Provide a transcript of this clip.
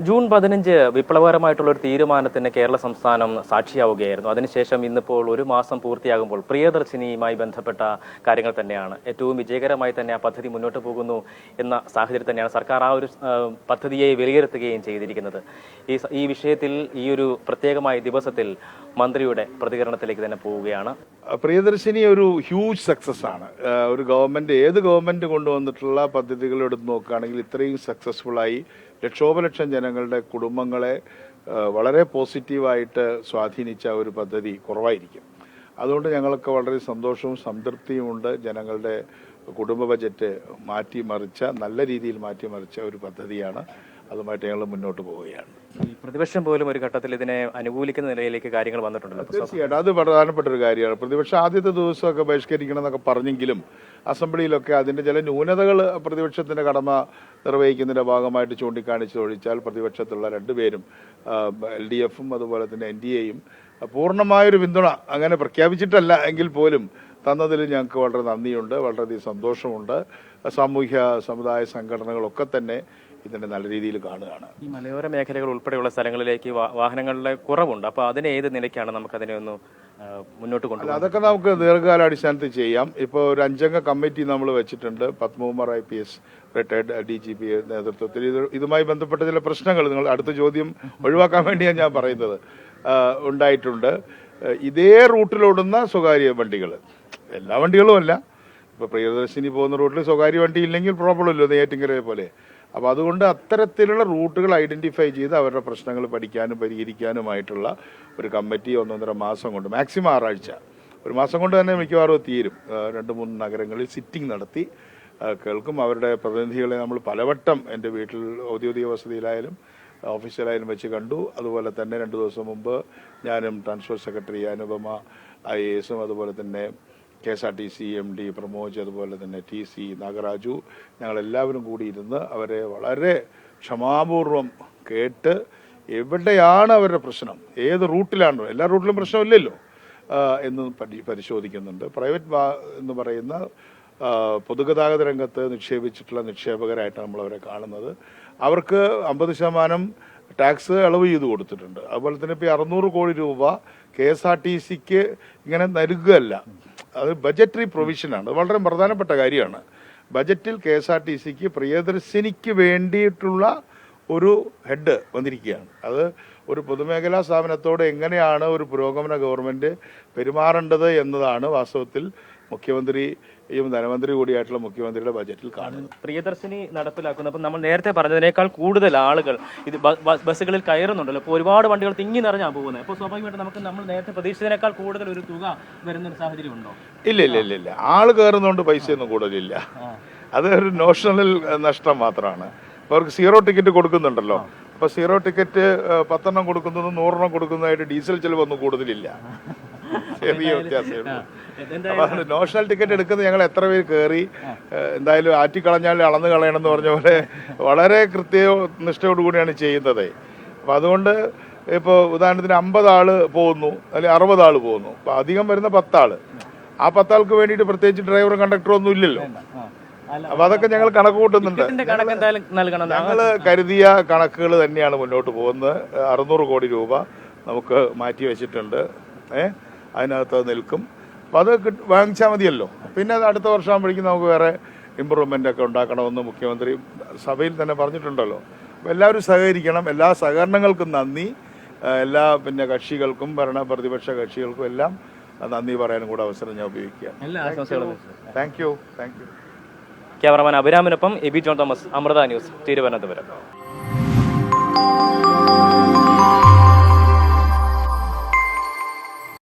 June 15 വിപ്ലവകരമായിട്ടുള്ള ഒരു തീരുമാനത്തിന് കേരള സംസ്ഥാനം സാക്ഷിയാവുകയായിരുന്നു. അതിനുശേഷം ഇന്നിപ്പോൾ ഒരു മാസം പൂർത്തിയാകുമ്പോൾ പ്രിയദർശിനിയുമായി ബന്ധപ്പെട്ട കാര്യങ്ങൾ തന്നെയാണ് ഏറ്റവും വിജയകരമായി തന്നെ ആ പദ്ധതി മുന്നോട്ട് പോകുന്നു എന്ന സാഹചര്യത്തിൽ തന്നെയാണ് സർക്കാർ ആ ഒരു പദ്ധതിയെ വിലയിരുത്തുകയും ചെയ്തിരിക്കുന്നത്. ഈ വിഷയത്തിൽ ഈ ഒരു പ്രത്യേകമായ ദിവസത്തിൽ മന്ത്രിയുടെ പ്രതികരണത്തിലേക്ക് തന്നെ പോവുകയാണ്. പ്രിയദർശിനി ഒരു ഹ്യൂജ് സക്സസ് ആണ്. ഒരു ഗവൺമെന്റ് ഏത് ഗവൺമെന്റ് കൊണ്ടുവന്നിട്ടുള്ള പദ്ധതികൾ എടുത്ത് നോക്കുകയാണെങ്കിൽ ഇത്രയും സക്സസ്ഫുള്ളായി ലക്ഷോപലക്ഷം ജനങ്ങളുടെ കുടുംബങ്ങളെ വളരെ പോസിറ്റീവായിട്ട് സ്വാധീനിച്ച ഒരു പദ്ധതി കുറവായിരിക്കും. അതുകൊണ്ട് ഞങ്ങൾക്ക് വളരെ സന്തോഷവും സംതൃപ്തിയുമുണ്ട്. ജനങ്ങളുടെ കുടുംബ ബജറ്റ് മാറ്റിമറിച്ച നല്ല രീതിയിൽ മാറ്റിമറിച്ച ഒരു പദ്ധതിയാണ്. അതുമായിട്ട് ഞങ്ങൾ മുന്നോട്ട് പോവുകയാണ്. പ്രതിപക്ഷം പോലും ഒരു ഘട്ടത്തിൽ ഇതിനെ അനുകൂലിക്കുന്ന നിലയിലേക്ക് കാര്യങ്ങൾ വന്നിട്ടുണ്ടല്ലോ. തീർച്ചയായിട്ടും അത് പ്രധാനപ്പെട്ട ഒരു കാര്യമാണ്. പ്രതിപക്ഷം ആദ്യത്തെ ദിവസമൊക്കെ ബഹിഷ്കരിക്കണം എന്നൊക്കെ പറഞ്ഞെങ്കിലും അസംബ്ലിയിലൊക്കെ അതിന്റെ ചില ന്യൂനതകൾ പ്രതിപക്ഷത്തിന്റെ കടമ നിർവഹിക്കുന്നതിന്റെ ഭാഗമായിട്ട് ചൂണ്ടിക്കാണിച്ചൊഴിച്ചാൽ പ്രതിപക്ഷത്തുള്ള രണ്ടുപേരും LDFും അതുപോലെ തന്നെ NDAയും പൂർണ്ണമായൊരു പിന്തുണ അങ്ങനെ പ്രഖ്യാപിച്ചിട്ടല്ല എങ്കിൽ പോലും തന്നതിൽ ഞങ്ങൾക്ക് വളരെ നന്ദിയുണ്ട്, വളരെയധികം സന്തോഷമുണ്ട്. സാമൂഹ്യ സമുദായ സംഘടനകളൊക്കെ തന്നെ ഇതിന്റെ നല്ല രീതിയിൽ കാണുകയാണ്. ഈ മലയോര മേഖലകൾ ഉൾപ്പെടെയുള്ള സ്ഥലങ്ങളിലേക്ക് വാഹനങ്ങളുടെ കുറവുണ്ട്. അപ്പോൾ അതിനെ ഏത് നിലയ്ക്കാണ് നമുക്ക് അതിനെ ഒന്ന് മുന്നോട്ട് കൊണ്ടുപോകുന്നത്? അതൊക്കെ നമുക്ക് ദീർഘകാലാടിസ്ഥാനത്തിൽ ചെയ്യാം. ഇപ്പോൾ ഒരു 5 അംഗ കമ്മിറ്റി നമ്മൾ വെച്ചിട്ടുണ്ട്. പത്മകുമാർ IPS റിട്ടയർഡ് DGP നേതൃത്വത്തിൽ. ഇതുമായി ബന്ധപ്പെട്ട ചില പ്രശ്നങ്ങൾ നിങ്ങൾ അടുത്ത ചോദ്യം ഒഴിവാക്കാൻ വേണ്ടിയാണ് ഞാൻ പറയുന്നത് ഉണ്ടായിട്ടുണ്ട്. ഇതേ റൂട്ടിലോടുന്ന സ്വകാര്യ വണ്ടികൾ, എല്ലാ വണ്ടികളും അല്ല, ഇപ്പോൾ പ്രിയദർശിനി പോകുന്ന റൂട്ടിൽ സ്വകാര്യ വണ്ടി ഇല്ലെങ്കിൽ പ്രോബ്ലം ഇല്ലോ നെയ്യാറ്റിൻകരയെ പോലെ. അപ്പോൾ അതുകൊണ്ട് അത്തരത്തിലുള്ള റൂട്ടുകൾ ഐഡന്റിഫൈ ചെയ്ത് അവരുടെ പ്രശ്നങ്ങൾ പഠിക്കാനും പരിഹരിക്കാനുമായിട്ടുള്ള ഒരു കമ്മിറ്റി 1.5 മാസം കൊണ്ട്, മാക്സിമം 6 ആഴ്ച, ഒരു മാസം കൊണ്ട് തന്നെ മിക്കവാറും തീരും. 2-3 നഗരങ്ങളിൽ സിറ്റിംഗ് നടത്തി കേൾക്കും. അവരുടെ പ്രതിനിധികളെ നമ്മൾ പലവട്ടം എൻ്റെ വീട്ടിൽ ഔദ്യോഗിക വസതിയിലായാലും ഓഫീസിലായാലും വെച്ച് കണ്ടു. അതുപോലെ തന്നെ 2 ദിവസം മുമ്പ് ഞാനും ട്രാൻസ്പോർട്ട് സെക്രട്ടറി അനുപമ IASും അതുപോലെ തന്നെ KSRTC MD പ്രമോജ് അതുപോലെ തന്നെ TC നാഗരാജു ഞങ്ങളെല്ലാവരും കൂടി ഇരുന്ന് അവരെ വളരെ ക്ഷമാപൂർവം കേട്ട് എവിടെയാണ് അവരുടെ പ്രശ്നം, ഏത് റൂട്ടിലാണോ, എല്ലാ റൂട്ടിലും പ്രശ്നമില്ലല്ലോ എന്ന് പരിശോധിക്കുന്നുണ്ട്. പ്രൈവറ്റ് എന്ന് പറയുന്ന പൊതുഗതാഗത രംഗത്ത് നിക്ഷേപിച്ചിട്ടുള്ള നിക്ഷേപകരായിട്ടാണ് നമ്മളവരെ കാണുന്നത്. അവർക്ക് 50% ടാക്സ് ഇളവ് ചെയ്ത് കൊടുത്തിട്ടുണ്ട്. അതുപോലെ തന്നെ ഇപ്പോൾ 600 കോടി രൂപ KSRTCക്ക് ഇങ്ങനെ നൽകുകയല്ല, അത് ബജറ്ററി പ്രൊവിഷനാണ്. അത് വളരെ പ്രധാനപ്പെട്ട കാര്യമാണ്. ബജറ്റിൽ KSRTCക്ക് പ്രിയദർശിനിക്ക് വേണ്ടിയിട്ടുള്ള ഒരു ഹെഡ് വന്നിരിക്കുകയാണ്. അത് ഒരു പൊതുമേഖലാ സ്ഥാപനത്തോട് എങ്ങനെയാണ് ഒരു പുരോഗമന ഗവൺമെന്റ് പെരുമാറേണ്ടത് എന്നതാണ് വാസ്തവത്തിൽ മുഖ്യമന്ത്രിയും ധനമന്ത്രി കൂടിയായിട്ടുള്ള മുഖ്യമന്ത്രിയുടെ ബജറ്റിൽ കാണുന്നത്. പ്രിയദർശിനി നടപ്പിലാക്കുന്നത് അപ്പം നമ്മൾ നേരത്തെ പറഞ്ഞതിനേക്കാൾ കൂടുതൽ ആളുകൾ ഇത് ബസ്സുകളിൽ കയറുന്നുണ്ടല്ലോ. അപ്പോൾ ഒരുപാട് വണ്ടികൾ തിങ്ങി നിറഞ്ഞാണ് പോകുന്നത്. അപ്പോൾ സ്വാഭാവികമായിട്ട് നമ്മൾ നേരത്തെ പ്രതീക്ഷിച്ചതിനേക്കാൾ കൂടുതൽ ഒരു തുക വരുന്നൊരു സാഹചര്യം ഉണ്ടോ? ഇല്ല. ആള് കയറുന്നതുകൊണ്ട് പൈസയൊന്നും കൂടുതലില്ല. അത് ഒരു നോഷണൽ നഷ്ടം മാത്രമാണ്. അപ്പോൾ അവർക്ക് 0 ടിക്കറ്റ് കൊടുക്കുന്നുണ്ടല്ലോ. അപ്പോൾ 0 ടിക്കറ്റ് 10 കൊടുക്കുന്നതും 100 കൊടുക്കുന്നതായിട്ട് ഡീസൽ ചെലവൊന്നും കൂടുതലില്ല, ചെറിയ വ്യത്യാസമുള്ളൂ. അപ്പൊ നോഷണൽ ടിക്കറ്റ് എടുക്കുന്നത് ഞങ്ങൾ എത്ര പേര് കയറി എന്തായാലും ആറ്റിക്കളഞ്ഞാൽ അളന്ന് കളയണമെന്ന് പറഞ്ഞ പോലെ വളരെ നിഷ്ഠയോടുകൂടിയാണ് ചെയ്യുന്നത്. അപ്പൊ അതുകൊണ്ട് ഇപ്പോൾ ഉദാഹരണത്തിന് 50 ആള് പോകുന്നു അല്ലെങ്കിൽ 60 ആള് പോകുന്നു. അപ്പൊ അധികം വരുന്ന 10 ആള്, ആ 10 ആൾക്ക് വേണ്ടിയിട്ട് പ്രത്യേകിച്ച് ഡ്രൈവറും കണ്ടക്ടറും ഒന്നും ഇല്ലല്ലോ. അപ്പൊ അതൊക്കെ ഞങ്ങൾ കണക്ക് കൂട്ടുന്നുണ്ട്. ഞങ്ങള് കരുതിയ കണക്കുകൾ തന്നെയാണ് മുന്നോട്ട് പോകുന്നത്. 600 കോടി രൂപ നമുക്ക് മാറ്റി വെച്ചിട്ടുണ്ട്. അതിനകത്ത് നിൽക്കും. അപ്പം അത് വാങ്ങിച്ചാൽ മതിയല്ലോ. പിന്നെ അത് അടുത്ത വർഷം ആകുമ്പോഴേക്കും നമുക്ക് വേറെ ഇമ്പ്രൂവ്മെൻ്റ് ഒക്കെ ഉണ്ടാക്കണമെന്ന് മുഖ്യമന്ത്രി സഭയിൽ തന്നെ പറഞ്ഞിട്ടുണ്ടല്ലോ. അപ്പോൾ എല്ലാവരും സഹകരിക്കണം. എല്ലാ സഹകരണങ്ങൾക്കും നന്ദി. എല്ലാ കക്ഷികൾക്കും പ്രതിപക്ഷ കക്ഷികൾക്കും എല്ലാം നന്ദി പറയാനും കൂടെ അവസരം ഞാൻ ഉപയോഗിക്കുക. Thank you. ക്യാമറമാൻ അഭിരാമിനൊപ്പം എബി ജോൺ തോമസ്, അമൃത ന്യൂസ്, തിരുവനന്തപുരം.